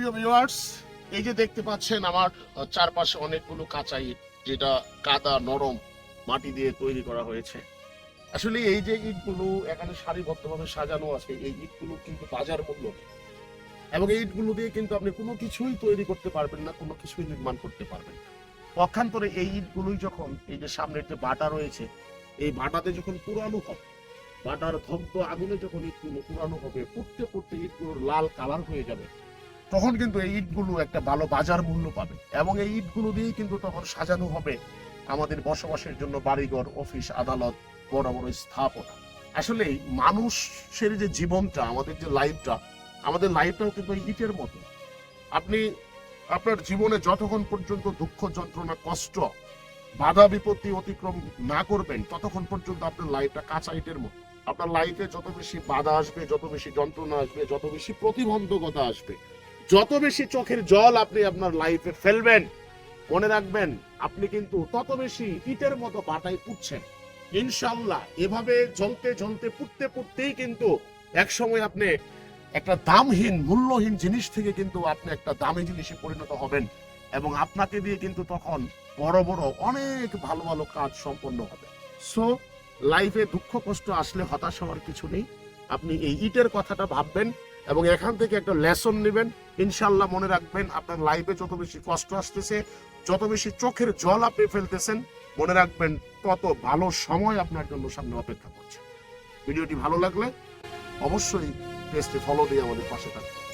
প্রিয় ভিউয়ার্স, এই যে দেখতে পাচ্ছেন আমার চারপাশে অনেকগুলো কাঁচা ইট, যেটা কাদা নরম মাটি দিয়ে তৈরি করা হয়েছে। আসলে এই যে ইটগুলো এখানে সারিবদ্ধভাবে সাজানো আছে, এই ইটগুলো কিন্তু বাজার মূল্য নেই। এবং এই ইটগুলো দিয়ে কিন্তু আপনি কোনো কিছুই তৈরি করতে পারবেন না, কোনো কিছুই নির্মাণ করতে পারবেন না। পক্ষান্তরে এই ইটগুলোই যখন এই যে সামনের যে বাটা রয়েছে, এই বাটাতে যখন পুরানো হবে, বাটার দগ্ধ আগুনে যখন ইটগুলো পুরানো হবে, পুড়তে পুড়তে ইটগুলোর লাল কালার হয়ে যাবে, তখন কিন্তু এই ইটগুলো একটা ভালো বাজার মূল্য পাবে। এবং এই ইটগুলো দিয়েই কিন্তু তখন সাজানো হবে আমাদের বসবাসের জন্য বাড়িঘর, অফিস, আদালত, বড় বড় স্থাপনা। আসলে মানুষের যে জীবনটা, আমাদের যে লাইফটা, আমাদের লাইফটাও কিন্তু এই ইটের মতো। আপনি আপনার জীবনে যতক্ষণ পর্যন্ত দুঃখ, যন্ত্রণা, কষ্ট, বাধা বিপত্তি অতিক্রম না করবেন, ততক্ষণ পর্যন্ত আপনার লাইফটা কাঁচা ইটের মতো। আপনার লাইফে যত বেশি বাধা আসবে, যত বেশি যন্ত্রণা আসবে, যত বেশি প্রতিবন্ধকতা আসবে, যত বেশি চোখের জল আপনি আপনার লাইফে ফেলবেন, মনে রাখবেন আপনি কিন্তু তত বেশি ইটের মতো বাটায় পুড়ছেন। ইনশাআল্লাহ এভাবে জ্বলতে জ্বলতে পুড়তে পুড়তেই কিন্তু এক সময় আপনি একটা দামহীন, মূল্যহীন জিনিস থেকে কিন্তু আপনি একটা দামি জিনিসে পরিণত হবেন। এবং আপনাকে দিয়ে কিন্তু তখন বড় বড় অনেক ভালো ভালো কাজ সম্পন্ন হবে। সো লাইফে দুঃখ কষ্ট আসলে হতাশ হওয়ার কিছু নেই। আপনি এই ইটের কথাটা ভাববেন এবং এখান থেকে একটা লেসন নেবেন। ইনশাল্লাহ মনে রাখবেন, আপনার লাইফে যত বেশি কষ্ট আসতেছে, যত বেশি চোখের জল আপনি ফেলতেছেন, মনে রাখবেন তত ভালো সময় আপনার জন্য সামনে অপেক্ষা করছে। ভিডিওটি ভালো লাগলে অবশ্যই পেজটি ফলো দিয়ে আমাদের পাশে থাকবেন।